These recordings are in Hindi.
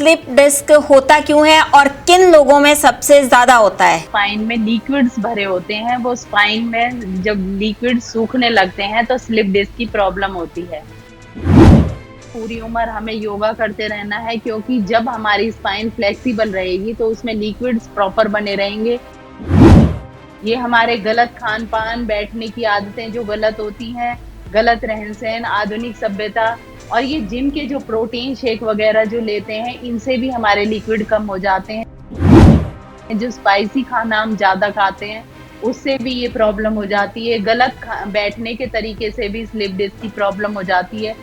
स्लिप डिस्क होता क्यों है और किन लोगों में सबसे ज्यादा होता है? स्पाइन में लिक्विड्स भरे होते हैं, वो स्पाइन में जब लिक्विड सूखने लगते हैं तो स्लिप डिस्क की प्रॉब्लम होती है। पूरी उम्र हमें योगा करते रहना है, क्योंकि जब हमारी स्पाइन फ्लेक्सिबल रहेगी तो उसमें लिक्विड्स प्रॉपर बने रहेंगे। ये हमारे गलत खान पान, बैठने की आदतें जो गलत होती हैं, गलत रहन सहन, आधुनिक सभ्यता और ये जिम के जो प्रोटीन शेक वगैरह जो लेते हैं, इनसे भी हमारे लिक्विड कम हो जाते हैं। जो स्पाइसी खाना हम ज़्यादा खाते हैं, उससे भी ये प्रॉब्लम हो जाती है। गलत बैठने के तरीके से भी स्लिप डिस्क की प्रॉब्लम हो जाती है।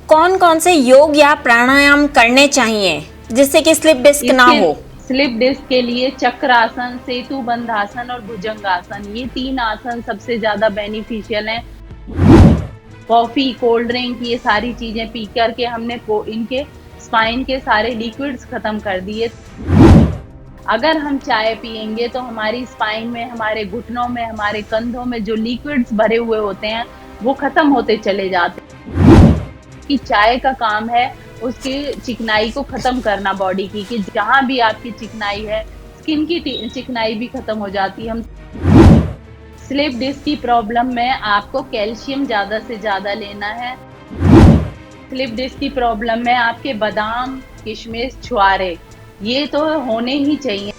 कौन कौन से योग या प्राणायाम करने चाहिए जिससे कि स्लिप डिस्क ना हो? स्लिप डिस्क के लिए चक्रासन, सेतु बंधासन और भुजंगासन, ये 3 आसन सबसे ज्यादा बेनिफिशियल हैं। कॉफी, कोल्ड ड्रिंक, ये सारी चीजें पी करके हमने इनके स्पाइन के सारे लिक्विड्स खत्म कर दिए। अगर हम चाय पिएंगे तो हमारी स्पाइन में, हमारे घुटनों में, हमारे कंधों में जो लिक्विड्स भरे हुए होते हैं वो खत्म होते चले जाते हैं। कि चाय का काम है उसकी चिकनाई को खत्म करना बॉडी की, कि जहां भी आपकी चिकनाई है, स्किन की चिकनाई भी खत्म हो जाती है। हम स्लिप डिस्क की प्रॉब्लम में आपको कैल्शियम ज्यादा से ज्यादा लेना है। स्लिप डिस्क की प्रॉब्लम में आपके बादाम, किशमिश, छुआरे ये तो होने ही चाहिए।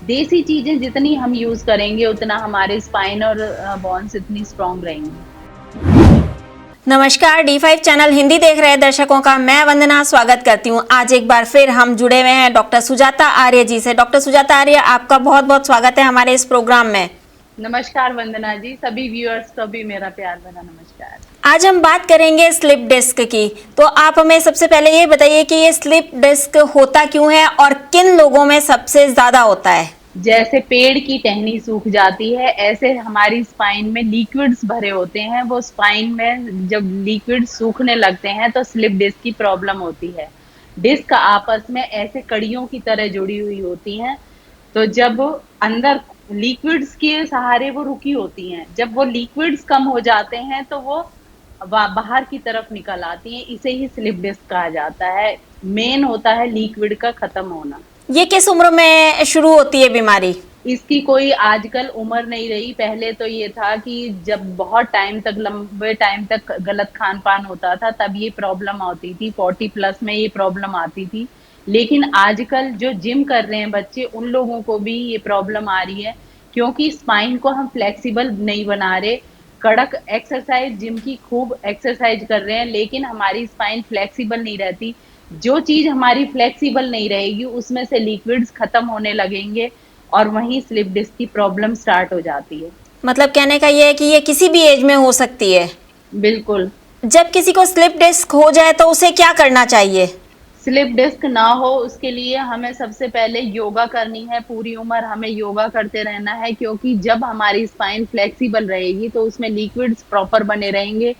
देसी चीजें जितनी हम यूज करेंगे उतना हमारे स्पाइन और बोन्स इतनी स्ट्रांग रहेंगी। नमस्कार, D5 चैनल हिंदी देख रहे दर्शकों का मैं वंदना स्वागत करती हूं। आज एक बार फिर हम जुड़े हुए हैं डॉक्टर सुजाता आर्य जी से। डॉक्टर सुजाता आर्य, आपका बहुत बहुत स्वागत है हमारे इस प्रोग्राम में। नमस्कार वंदना जी, सभी व्यूअर्स को भी मेरा प्यार भरा नमस्कार। आज हम बात करेंगे स्लिप डिस्क की, तो आप हमें सबसे पहले ये बताइए कि ये स्लिप डिस्क होता क्यों है और किन लोगों में सबसे ज्यादा होता है? जैसे पेड़ की टहनी सूख जाती है, ऐसे हमारी स्पाइन में लिक्विड्स भरे होते हैं, वो स्पाइन में जब लिक्विड सूखने लगते हैं तो स्लिप डिस्क की प्रॉब्लम होती है। डिस्क आपस में ऐसे कड़ियों की तरह जुड़ी हुई होती हैं, तो जब अंदर लिक्विड्स के सहारे वो रुकी होती हैं, जब वो लिक्विड्स कम हो जाते हैं तो वो बाहर की तरफ निकल आती हैं। इसे ही स्लिप डिस्क कहा जाता है। मेन होता है लिक्विड का खत्म होना। ये किस उम्र में शुरू होती है बीमारी? इसकी कोई आजकल उम्र नहीं रही। पहले तो ये था कि जब बहुत टाइम तक, लंबे टाइम तक गलत खान पान होता था तब ये प्रॉब्लम आती थी। 40 प्लस में ये प्रॉब्लम आती थी। लेकिन आजकल जो जिम कर रहे हैं बच्चे, उन लोगों को भी ये प्रॉब्लम आ रही है, क्योंकि स्पाइन को हम फ्लेक्सिबल नहीं बना रहे। कड़क एक्सरसाइज, जिम की खूब एक्सरसाइज कर रहे हैं, लेकिन हमारी स्पाइन फ्लेक्सिबल नहीं रहती। जो चीज हमारी फ्लेक्सिबल नहीं रहेगी उसमें से लिक्विड्स खत्म होने लगेंगे और वहीं स्लिप डिस्क की प्रॉब्लम स्टार्ट हो जाती है। मतलब कहने का ये है कि ये किसी भी एज में हो सकती है? बिल्कुल। जब किसी को स्लिप डिस्क हो जाए तो उसे क्या करना चाहिए? स्लिप डिस्क ना हो उसके लिए हमें सबसे पहले योगा करनी है। पूरी उम्र हमें योगा करते रहना है, क्योंकि जब हमारी स्पाइन फ्लेक्सिबल रहेगी तो उसमें लिक्विड्स प्रॉपर बने रहेंगे।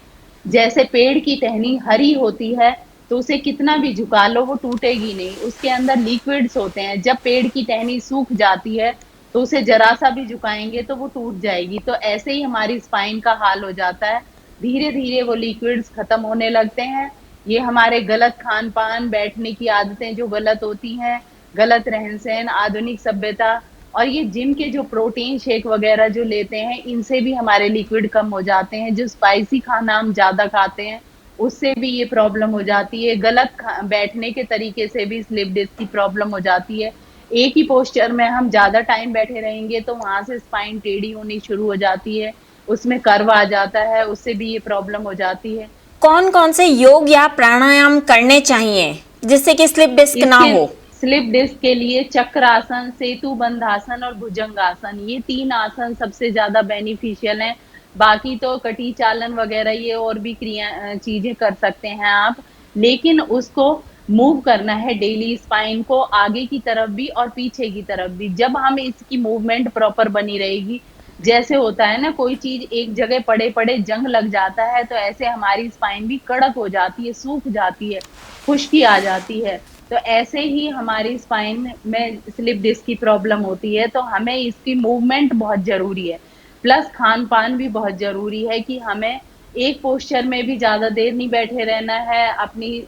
जैसे पेड़ की टहनी हरी होती है तो उसे कितना भी झुका लो वो टूटेगी नहीं, उसके अंदर लिक्विड्स होते हैं। जब पेड़ की टहनी सूख जाती है तो उसे जरा सा भी झुकाएंगे तो वो टूट जाएगी। तो ऐसे ही हमारी स्पाइन का हाल हो जाता है। धीरे धीरे वो लिक्विड्स खत्म होने लगते हैं। ये हमारे गलत खान पान, बैठने की आदतें जो गलत होती हैं, गलत रहन सहन, आधुनिक सभ्यता और ये जिम के जो प्रोटीन शेक वगैरह जो लेते हैं, इनसे भी हमारे लिक्विड कम हो जाते हैं। जो स्पाइसी खाना हम ज़्यादा खाते हैं उससे भी ये प्रॉब्लम हो जाती है। गलत बैठने के तरीके से भी स्लिप डिस्क की प्रॉब्लम हो जाती है। एक ही पोस्चर में हम ज़्यादा टाइम बैठे रहेंगे तो वहाँ से स्पाइन टेढ़ी होनी शुरू हो जाती है, उसमें कर्व आ जाता है, उससे भी ये प्रॉब्लम हो जाती है। कौन कौन से योग या प्राणायाम करने चाहिए जिससे कि स्लिप डिस्क ना हो? स्लिप डिस्क के लिए चक्रासन, सेतु बंधासन और भुजंगासन, ये 3 आसन सबसे ज्यादा बेनिफिशियल हैं। बाकी तो कटी चालन वगैरह ये और भी क्रिया चीजें कर सकते हैं आप, लेकिन उसको मूव करना है डेली, स्पाइन को आगे की तरफ भी और पीछे की तरफ भी। जब हम इसकी मूवमेंट प्रॉपर बनी रहेगी, जैसे होता है ना कोई चीज एक जगह पड़े पड़े जंग लग जाता है, तो ऐसे हमारी स्पाइन भी कड़क हो जाती है, सूख जाती है, खुश्की आ जाती है। तो ऐसे ही हमारी स्पाइन में स्लिप डिस्क की प्रॉब्लम होती है। तो हमें इसकी मूवमेंट बहुत जरूरी है, प्लस खान पान भी बहुत जरूरी है कि हमें एक पोस्चर में भी ज़्यादा देर नहीं बैठे रहना है, अपनी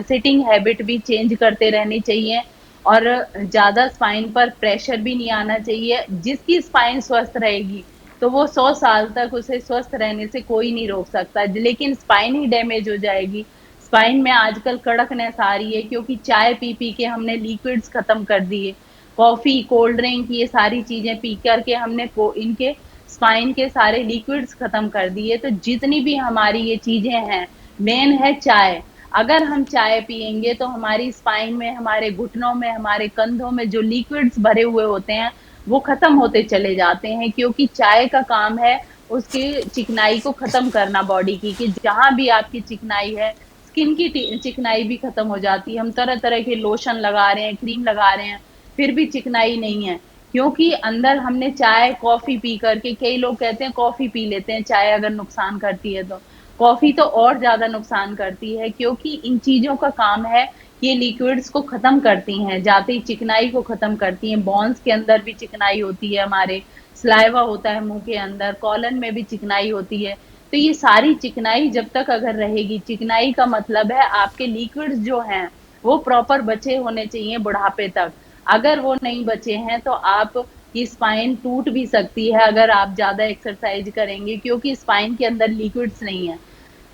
सिटिंग हैबिट भी चेंज करते रहनी चाहिए और ज़्यादा स्पाइन पर प्रेशर भी नहीं आना चाहिए। जिसकी स्पाइन स्वस्थ रहेगी तो वो 100 साल तक उसे स्वस्थ रहने से कोई नहीं रोक सकता, लेकिन स्पाइन ही डैमेज हो जाएगी। स्पाइन में आजकल कड़कनेस आ रही है क्योंकि चाय पी के हमने लिक्विड्स खत्म कर दिए, कॉफी, कोल्ड ड्रिंक, ये सारी चीजें पी करके हमने इनके स्पाइन के सारे लिक्विड्स खत्म कर दिए। तो जितनी भी हमारी ये चीजें हैं, मेन है चाय। अगर हम चाय पियेंगे तो हमारी स्पाइन में, हमारे घुटनों में, हमारे कंधों में जो लिक्विड्स भरे हुए होते हैं वो खत्म होते चले जाते हैं, क्योंकि चाय का काम है उसकी चिकनाई को खत्म करना बॉडी की, कि जहां भी आपकी चिकनाई है, स्किन की चिकनाई भी खत्म हो जाती है। हम तरह तरह के लोशन लगा रहे हैं, क्रीम लगा रहे हैं, फिर भी चिकनाई नहीं है, क्योंकि अंदर हमने चाय कॉफी पी करके, कई लोग कहते हैं कॉफी पी लेते हैं चाय अगर नुकसान करती है तो, कॉफी तो और ज्यादा नुकसान करती है, क्योंकि इन चीजों का काम है ये लिक्विड्स को खत्म करती हैं, जाते ही चिकनाई को खत्म करती हैं। बॉन्स के अंदर भी चिकनाई होती है, हमारे सलाइवा होता है मुंह के अंदर, कॉलन में भी चिकनाई होती है। तो ये सारी चिकनाई जब तक अगर रहेगी, चिकनाई का मतलब है आपके लिक्विड्स जो हैं वो प्रॉपर बचे होने चाहिए बुढ़ापे तक। अगर वो नहीं बचे हैं तो आप की स्पाइन टूट भी सकती है अगर आप ज्यादा एक्सरसाइज करेंगे, क्योंकि स्पाइन के अंदर लिक्विड्स नहीं है,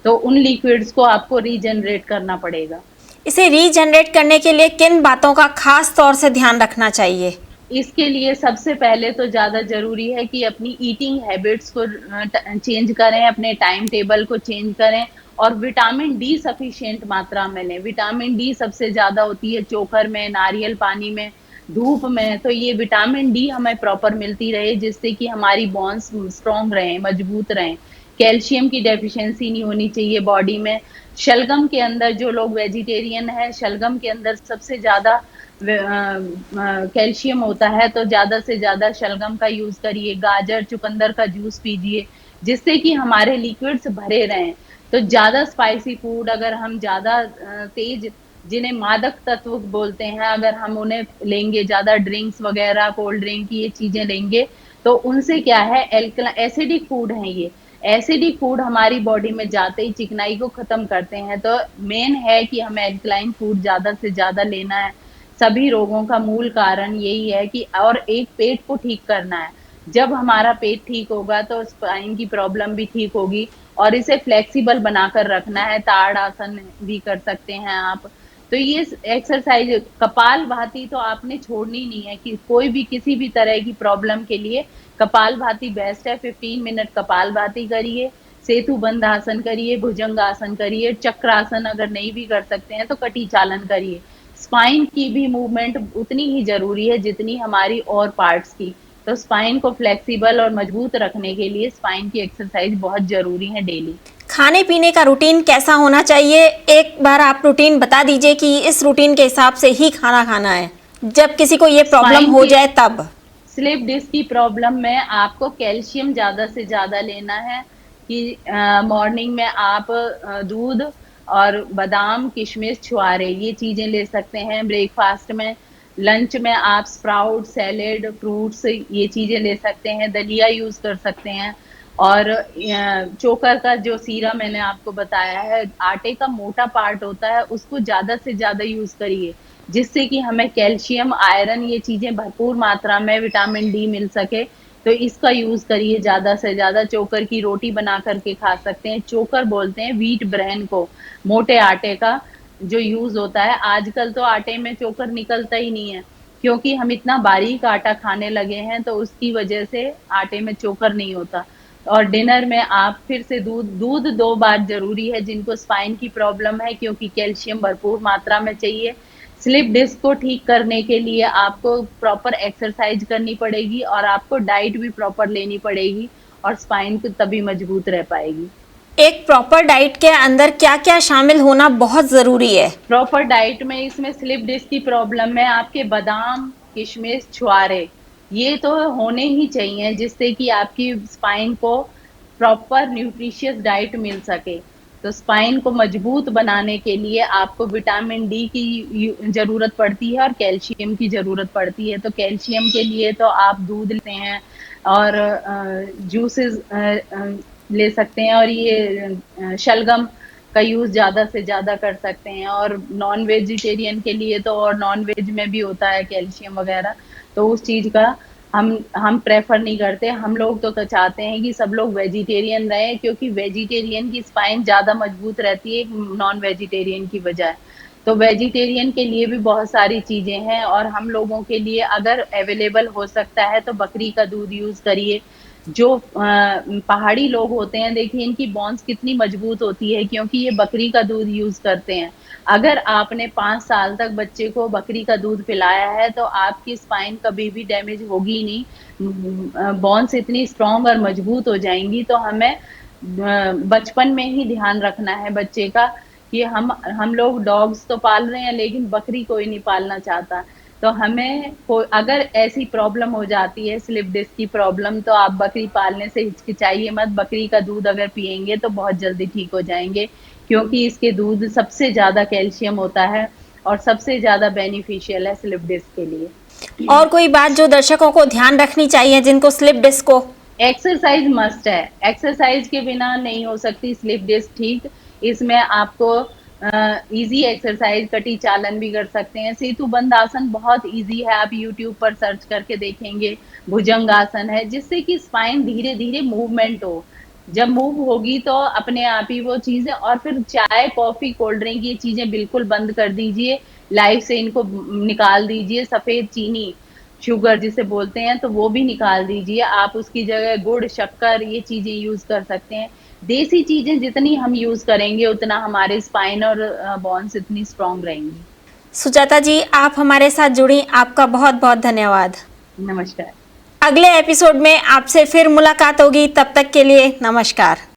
तो उन लिक्विड्स को आपको रीजनरेट करना पड़ेगा। इसे रीजनरेट करने के लिए किन बातों का खास तौर से ध्यान रखना चाहिए? इसके लिए सबसे पहले तो ज़्यादा ज़रूरी है कि अपनी ईटिंग हैबिट्स को चेंज करें, अपने टाइम टेबल को चेंज करें और विटामिन डी सफिशिएंट मात्रा में लें। विटामिन डी सबसे ज़्यादा होती है चोकर में, नारियल पानी में, धूप में। तो ये विटामिन डी हमें प्रॉपर मिलती रहे, जिससे कि हमारी बोन्स स्ट्रॉन्ग रहें, मजबूत रहें। कैल्शियम की डेफिशिएंसी नहीं होनी चाहिए बॉडी में। शलगम के अंदर, जो लोग वेजिटेरियन हैं, शलगम के अंदर सबसे ज़्यादा कैल्शियम होता है, तो ज़्यादा से ज़्यादा शलगम का यूज़ करिए। गाजर, चुकंदर का जूस पीजिए, जिससे कि हमारे लिक्विड्स भरे रहें। तो ज़्यादा स्पाइसी फूड, अगर हम ज़्यादा तेज, जिन्हें मादक तत्व बोलते हैं, अगर हम उन्हें लेंगे, ज़्यादा ड्रिंक्स वगैरह, कोल्ड ड्रिंक की ये चीज़ें लेंगे, तो उनसे क्या है, एसिडिक फूड हैं ये। एसिडिक फूड हमारी बॉडी में जाते ही चिकनाई को खत्म करते हैं। तो मेन है कि हमें एल्कलाइन फूड ज़्यादा से ज़्यादा लेना है। सभी रोगों का मूल कारण यही है कि, और एक पेट को ठीक करना है। जब हमारा पेट ठीक होगा तो स्पाइन की प्रॉब्लम भी ठीक होगी, और इसे फ्लेक्सिबल बनाकर रखना है। ताड़ आसन भी कर सकते हैं आप। तो ये एक्सरसाइज, कपालभाति तो आपने छोड़नी नहीं है, कि कोई भी किसी भी तरह की प्रॉब्लम के लिए कपालभाति बेस्ट है। 15 मिनट कपालभाति करिए, सेतु बंध आसन करिए, भुजंग आसन करिए, चक्रासन अगर नहीं भी कर सकते हैं तो कटी चालन करिए। स्पाइन की भी मूवमेंट उतनी ही जरूरी है जितनी हमारी और पार्ट्स की। तो स्पाइन को फ्लेक्सिबल और मजबूत रखने के लिए स्पाइन की एक्सरसाइज बहुत जरूरी है डेली। खाने पीने का रूटीन कैसा होना चाहिए? एक बार आप रूटीन बता दीजिए कि इस रूटीन के हिसाब से ही खाना खाना है, जब किसी को ये प्रॉब्लम हो जाए तब। स्लिप डिस्क की प्रॉब्लम में आपको कैल्शियम ज़्यादा से ज़्यादा लेना है, कि मॉर्निंग में आप दूध और बादाम, किशमिश, छुआरे, ये चीज़ें ले सकते हैं ब्रेकफास्ट में। लंच में आप स्प्राउट, सैलेड, फ्रूट्स, ये चीज़ें ले सकते हैं। दलिया यूज़ कर सकते हैं। और चोकर का जो सीरा मैंने आपको बताया है, आटे का मोटा पार्ट होता है, उसको ज़्यादा से ज़्यादा यूज़ करिए, जिससे कि हमें कैल्शियम, आयरन, ये चीज़ें भरपूर मात्रा में, विटामिन डी मिल सके। तो इसका यूज़ करिए ज़्यादा से ज़्यादा। चोकर की रोटी बना करके खा सकते हैं। चोकर बोलते हैं व्हीट ब्रेन को, मोटे आटे का जो यूज़ होता है। आजकल तो आटे में चोकर निकलता ही नहीं है, क्योंकि हम इतना बारीक आटा खाने लगे हैं, तो उसकी वजह से आटे में चोकर नहीं होता। और डिनर में आप फिर से दूध 2 बार ज़रूरी है जिनको स्पाइन की प्रॉब्लम है, क्योंकि कैल्शियम भरपूर मात्रा में चाहिए। स्लिप डिस्क को ठीक करने के लिए आपको प्रॉपर एक्सरसाइज करनी पड़ेगी, और आपको डाइट भी प्रॉपर लेनी पड़ेगी, और स्पाइन को तभी मजबूत रह पाएगी। एक प्रॉपर डाइट के अंदर क्या क्या शामिल होना बहुत जरूरी है? प्रॉपर डाइट में, इसमें स्लिप डिस्क की प्रॉब्लम में आपके बादाम, किशमिश, छुआरे, ये तो होने ही चाहिए, जिससे कि आपकी स्पाइन को प्रॉपर न्यूट्रिशियस डाइट मिल सके। तो स्पाइन को मजबूत बनाने के लिए आपको विटामिन डी की ज़रूरत पड़ती है और कैल्शियम की ज़रूरत पड़ती है। तो कैल्शियम के लिए तो आप दूध लेते हैं, और जूसेस, ले सकते हैं, और ये शलगम का यूज ज्यादा से ज्यादा कर सकते हैं। और नॉन वेजिटेरियन के लिए तो, और नॉन वेज में भी होता है कैल्शियम वगैरह, तो उस चीज का हम प्रेफर नहीं करते। हम लोग तो चाहते हैं कि सब लोग वेजिटेरियन रहें, क्योंकि वेजिटेरियन की स्पाइन ज्यादा मजबूत रहती है नॉन वेजिटेरियन की बजाय। तो वेजिटेरियन के लिए भी बहुत सारी चीजें हैं, और हम लोगों के लिए अगर अवेलेबल हो सकता है तो बकरी का दूध यूज करिए। जो पहाड़ी लोग होते हैं, देखिए इनकी बोन्स कितनी मजबूत होती है, क्योंकि ये बकरी का दूध यूज करते हैं। अगर आपने 5 साल तक बच्चे को बकरी का दूध पिलाया है तो आपकी स्पाइन कभी भी डैमेज होगी नहीं, बोन्स इतनी स्ट्रांग और मजबूत हो जाएंगी। तो हमें बचपन में ही ध्यान रखना है बच्चे का, कि हम लोग डॉग्स तो पाल रहे हैं, लेकिन बकरी कोई नहीं पालना चाहता। तो हमें अगर ऐसी प्रॉब्लम हो जाती है, स्लिप डिस्क की प्रॉब्लम, तो आप बकरी पालने से हिचकिचाइए मत। बकरी का दूध अगर पिएंगे तो बहुत जल्दी ठीक हो जाएंगे, क्योंकि इसके दूध सबसे ज्यादा कैल्शियम होता है और सबसे ज्यादा बेनिफिशियल है स्लिप डिस्क के लिए। और कोई बात जो दर्शकों को ध्यान रखनी चाहिए जिनको स्लिप डिस्क हो? एक्सरसाइज मस्ट है, एक्सरसाइज के बिना नहीं हो सकती स्लिप डिस्क ठीक। इसमें आपको इजी एक्सरसाइज, कटी चालन भी कर सकते हैं। सेतु बंद आसन बहुत इजी है, आप यूट्यूब पर सर्च करके देखेंगे। भुजंग आसन है, जिससे कि स्पाइन धीरे धीरे मूवमेंट हो। जब मूव होगी तो अपने आप ही वो चीजें, और फिर चाय कॉफी कोल्ड ड्रिंक ये चीजें बिल्कुल बंद कर दीजिए, लाइफ से इनको निकाल दीजिए। सफेद चीनी, शुगर जिसे बोलते हैं, तो वो भी निकाल दीजिए। आप उसकी जगह गुड़, शक्कर ये चीजें यूज कर सकते हैं। देसी चीजें जितनी हम यूज करेंगे उतना हमारे स्पाइन और बोन्स इतनी स्ट्रांग रहेंगी। सुजाता जी, आप हमारे साथ जुड़ी, आपका बहुत बहुत धन्यवाद। नमस्कार। अगले एपिसोड में आपसे फिर मुलाकात होगी, तब तक के लिए नमस्कार।